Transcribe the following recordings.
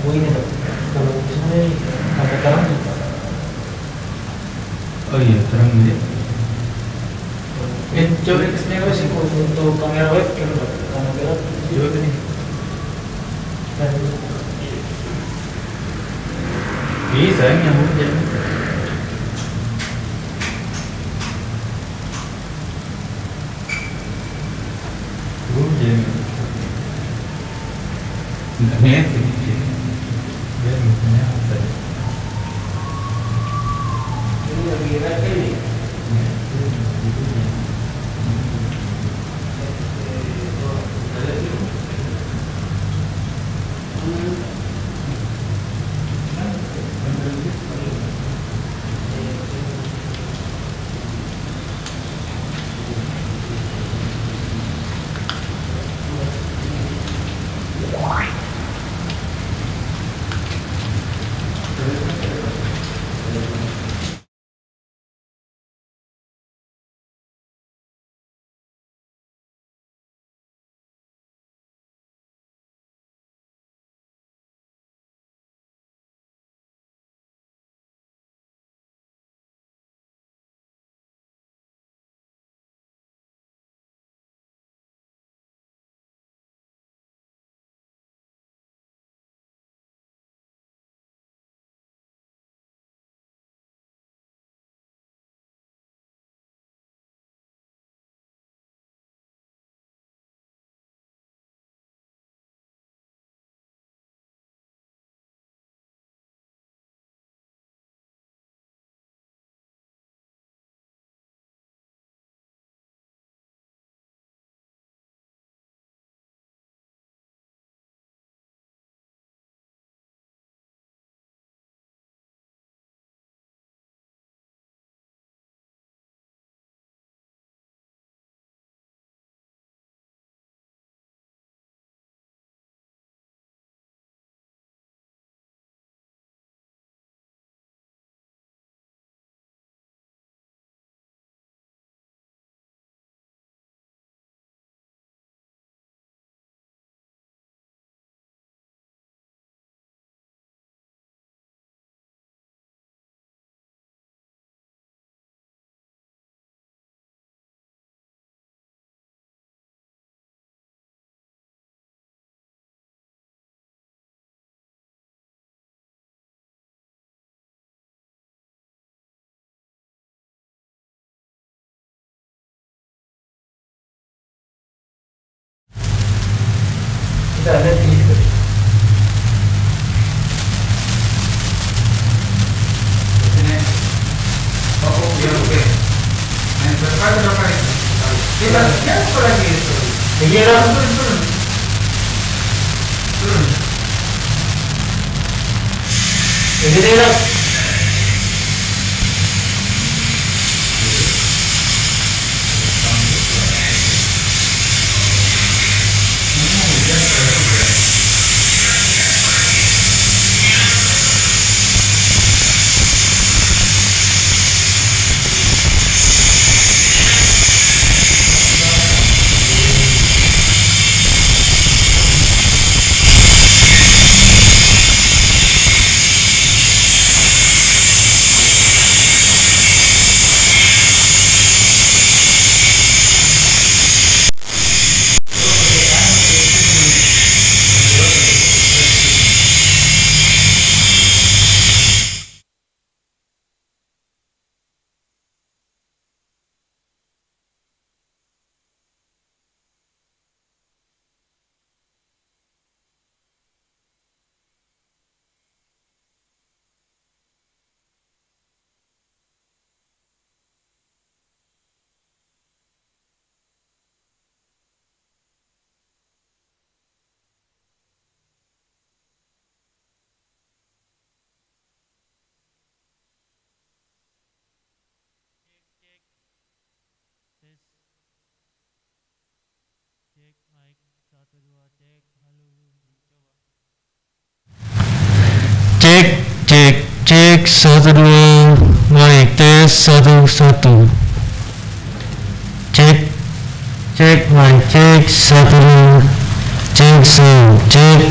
Oh ini Pak, kalau misalnya ada terang nih Pak. Oh iya, terang ini. Coba kesini sih untuk kamera webcam Pak, kamera Coba ini. Bisa nyambung aja. Internet ini. Dia misalnya apa? Ini lagi rata ini. Kita lihat ini juga. Ini. Oh, biar oke. Yang berapa ini? Kita apa lagi itu? Ini lah. Turun. Ini lah. Cek mic 1 2 cek halo coba cek 1 2 mic tes 1 1 cek mic cek 1 2 cek sound cek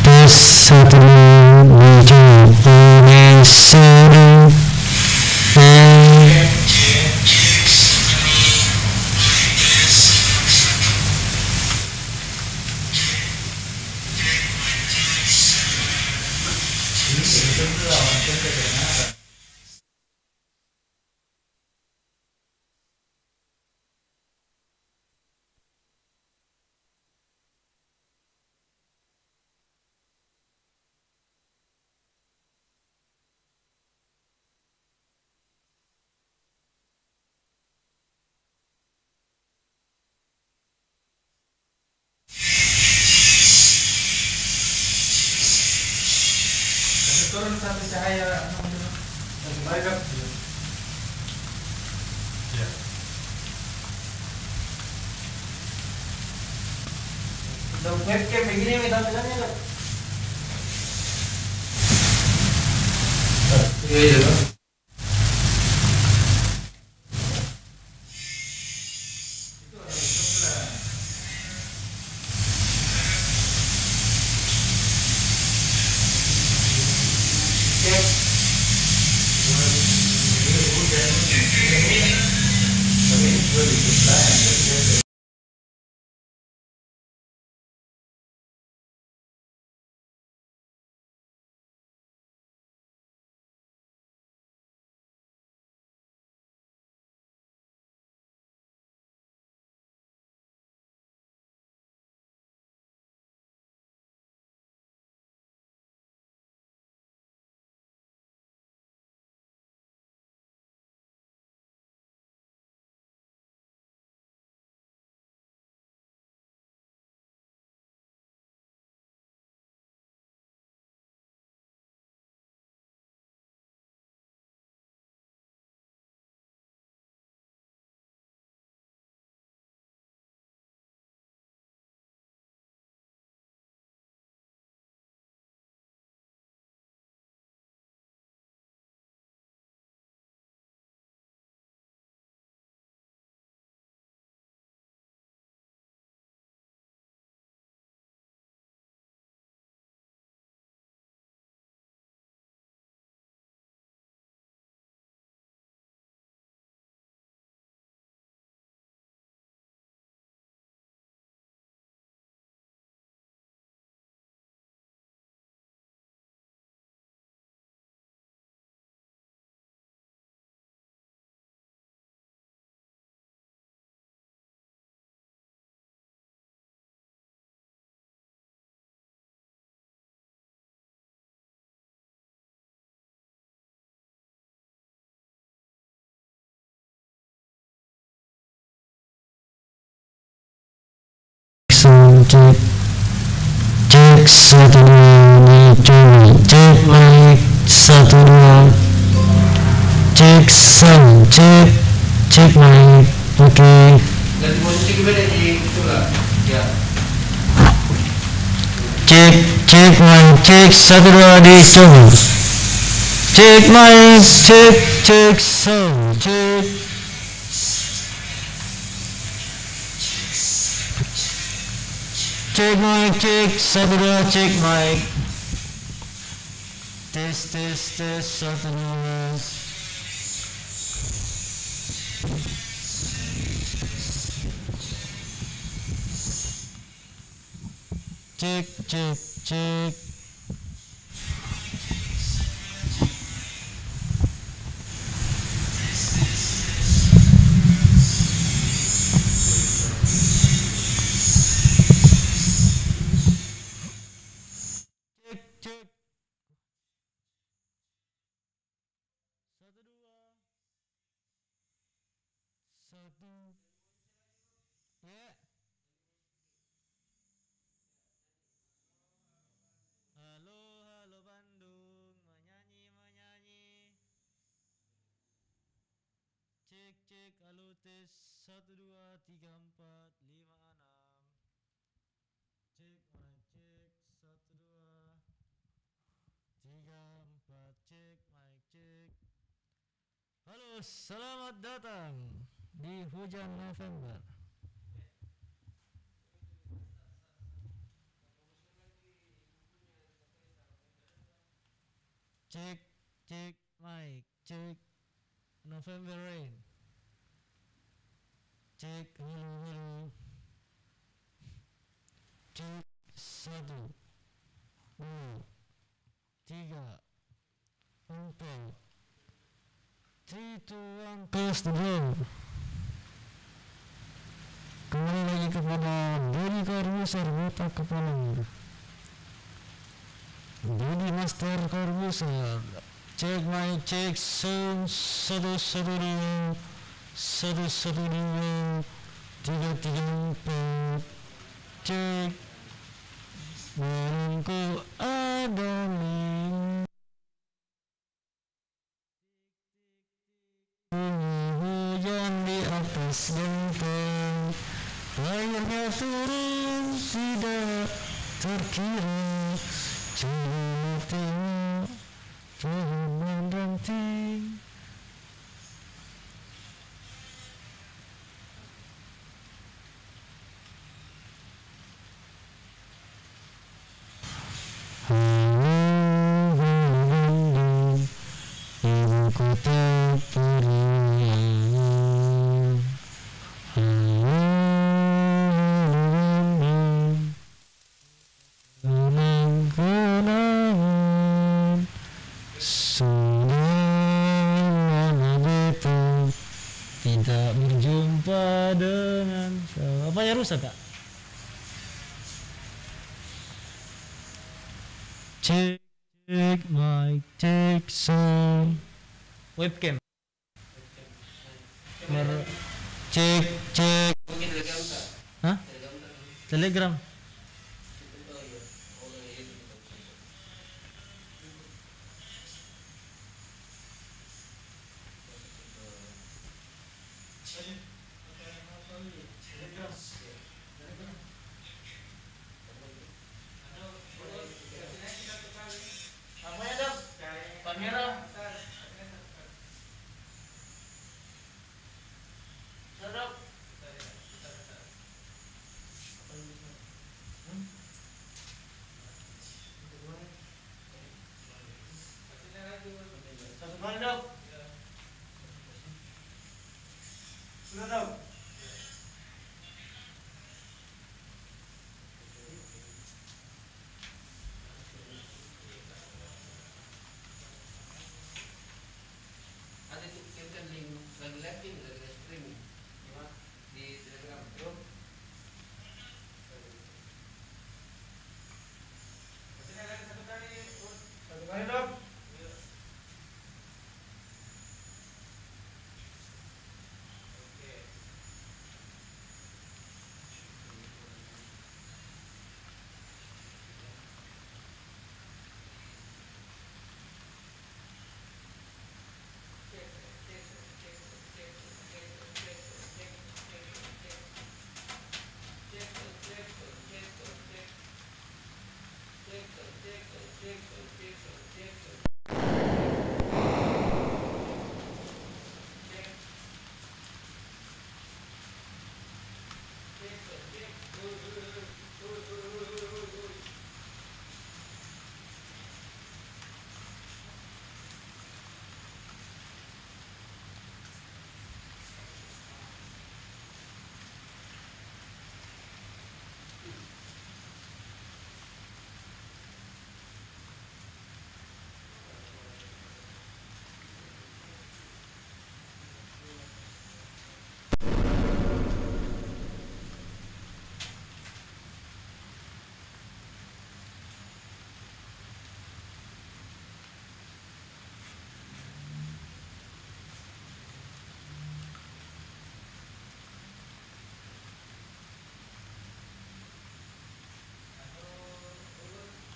tes tes satu menuju sini. Turun sampai cahaya baik. Ya. Udah webcam begini nih tampilannya kan? Iya. Cek cek satu dua coba cek mic satu dua cek sound cek mic oke. Dan posisi gimana di itulah ya. Cek mic cek satu dua dicoba cek mic cek sound cek mic cek satu dua cek mic tes satu dua cek Halo Bandung, menyanyi. Cek, halo tes 1 2 3 4 5 6. Cek mic cek 1 2 3 4 cek mic cek. Halo, selamat datang di hujan November. Cek mic, cek November Rain. Cek halo. Cek 1 2 3 4 3 2 1 close the door. Kembali lagi kepada Dodi Corbuzier Botak Kepala. Dodi Master Corbuzier. Cek mic, cek sound 112 112 334. Cek barangku ada link. Hujan di atas genteng, airnya turun tidak terkira. Jangan tengok, jangan berhenti. Ibu kota periang. Kenang-kenangan sudah lama betul tidak berjumpa dengan apa ya, rusak kak? Cek mic, cek sound, webcam, cek. Mungkin Telegram tak? Hah? Telegram tak? Telegram. Oh iya. Oh iya. Apa ya dok? Kamera. Dok. Satu kali dok. Sudah dok. Ada tuh kita link lagi live lagi streaming di Telegram. Yuk. Satu Kali dok.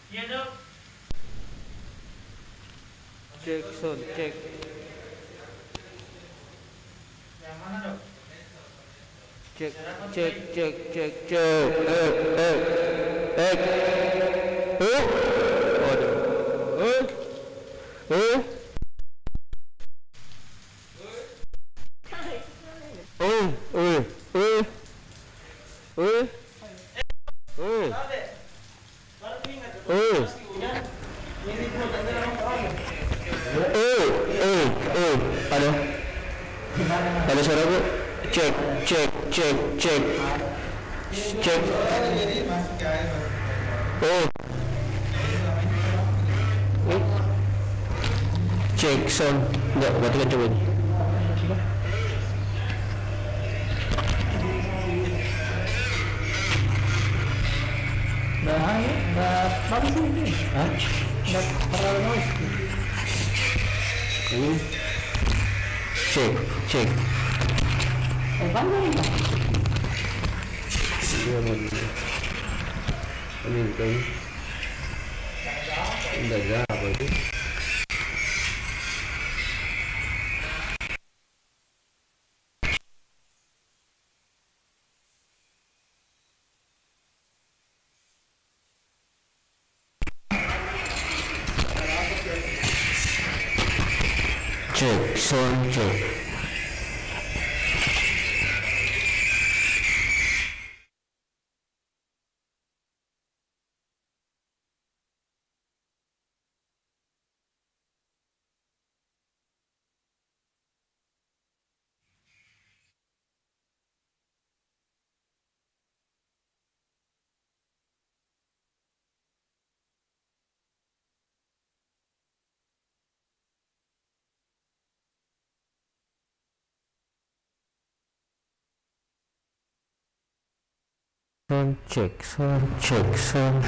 Iya dok. Cek sound, cek. Yang mana dok? Cek. Baru ingat dok. Pasti hujan. Ini pun tak ada orang. Ada suara bu? Cek, cek, cek, cek, cek. Oh, cek sound. Enggak, berarti kan coba ini. Nggak bagus ini. Hah? Nggak terlalu noise. Ini. Cek, cek. Panjang ini. Iya benar. Ini kan. Enggak ada apa itu. Cek, sound cek. Sound check, sound check, sound.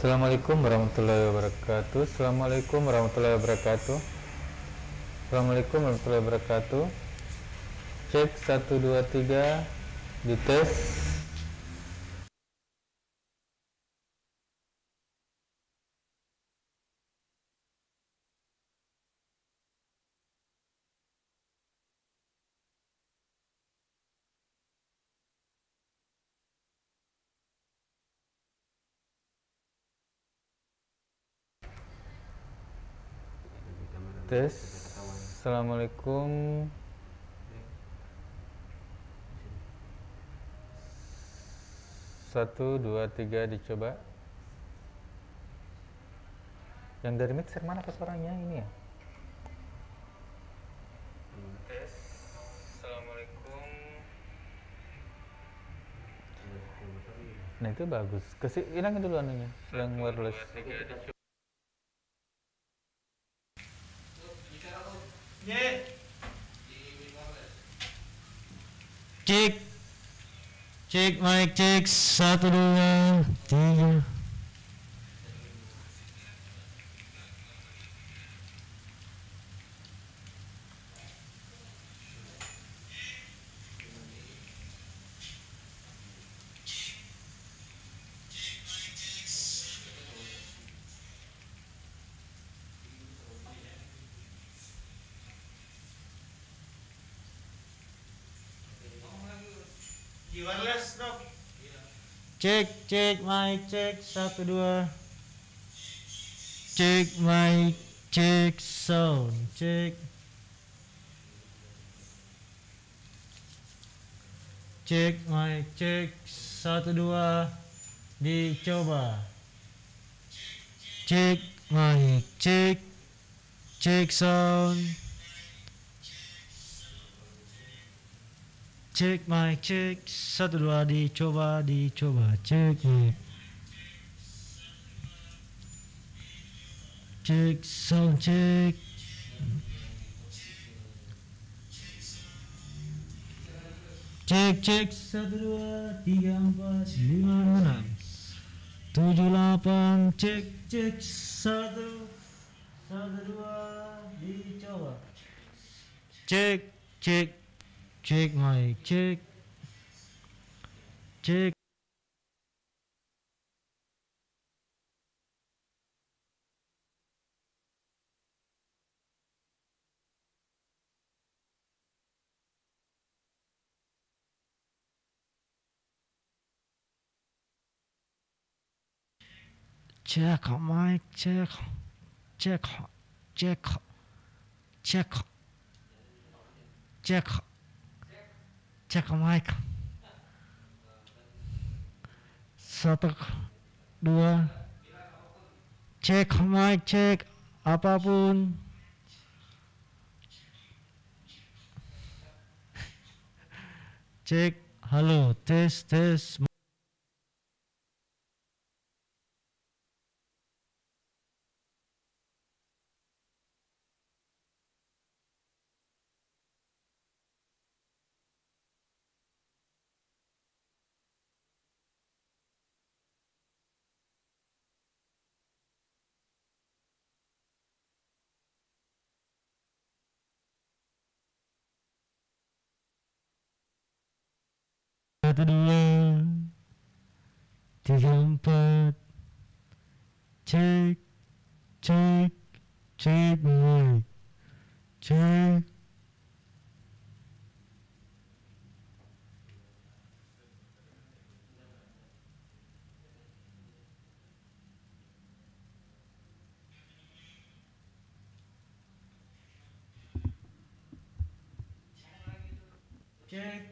Assalamualaikum warahmatullahi wabarakatuh. Assalamualaikum warahmatullahi wabarakatuh. Assalamualaikum warahmatullahi wabarakatuh. Cek 1 2 3 dites. Tes. Assalamualaikum. Satu, dua, tiga, dicoba. Yang dari mixer mana ke suaranya ini ya? Tes. Assalamualaikum. Nah itu bagus. Hilangin dulu anunya, yang wireless. Cek, cek mic cek 1 2 3. Wireless dok. Cek, cek mic cek 1 2. Cek mic cek sound cek. Cek mic cek 1 2. Dicoba. Cek mic cek. Cek sound. Cek mic cek 1 2 dicoba cek mic cek sound cek cek 1 2 3 4 5 6 7 8 cek 1 1 2 dicoba Cek, cek, cek mic, cek, cek. Check mic, check, check, check, check, check, check mic. Satu, dua, cek mic, cek apapun. Cek, halo, tes, tes. Satu, dua, tiga, empat. Cek, cek, cek mic, cek. Cek.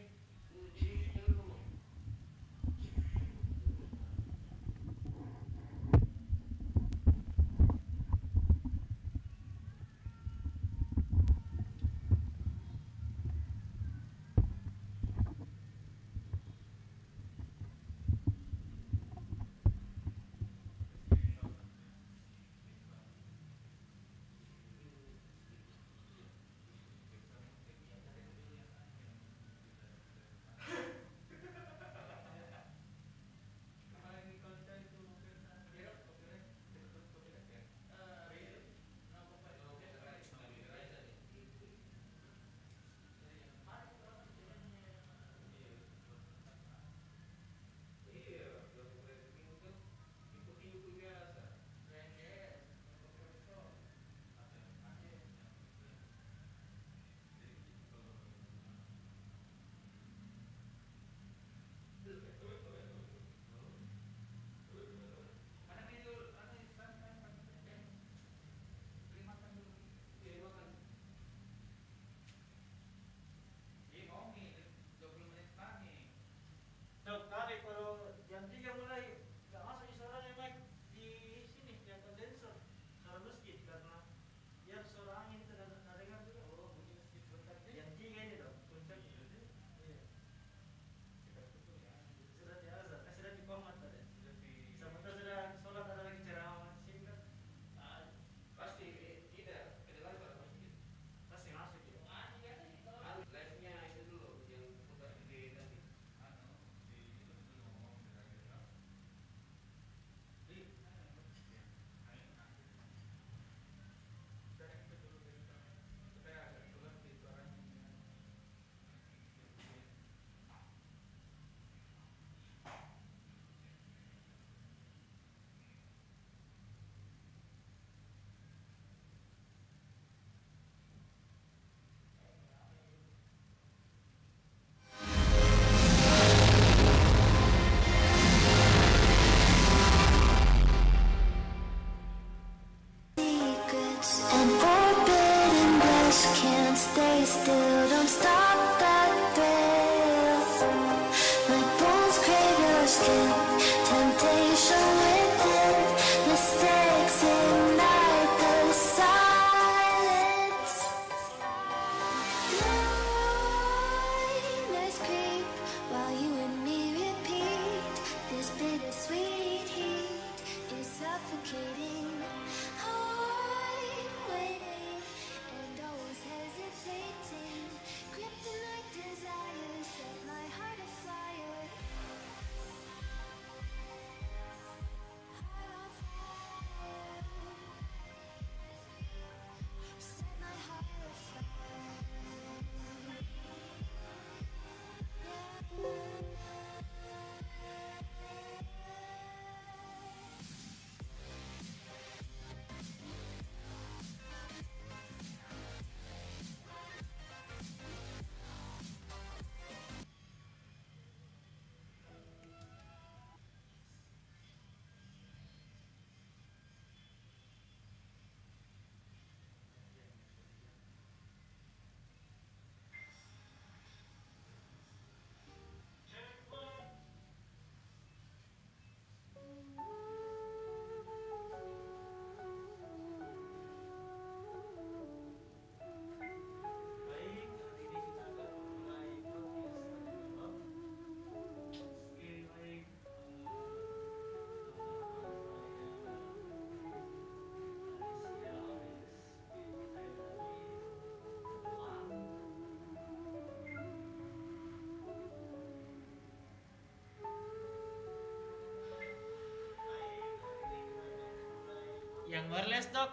Yang wireless dok.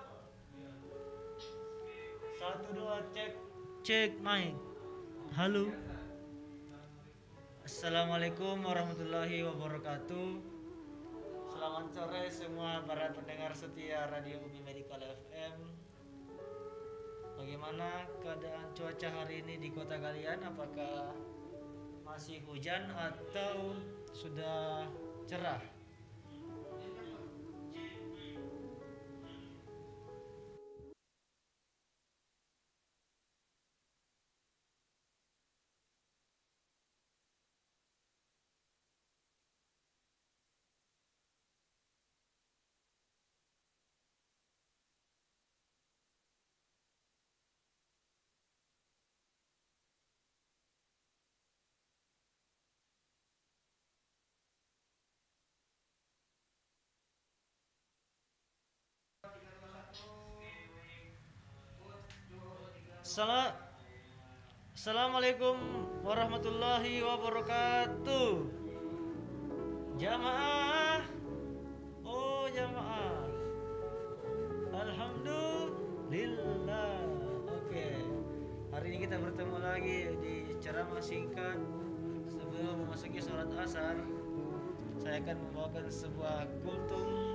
1 2 cek. Cek mic. Halo. Assalamualaikum warahmatullahi wabarakatuh. Selamat sore semua para pendengar setia Radio Umi Medical FM. Bagaimana keadaan cuaca hari ini di kota kalian? Apakah masih hujan atau sudah cerah? Assalamualaikum warahmatullahi wabarakatuh. Jamaah. Oh jamaah. Alhamdulillah. Oke. Hari ini kita bertemu lagi di ceramah singkat sebelum memasuki sholat asar. Saya akan membawakan sebuah kultum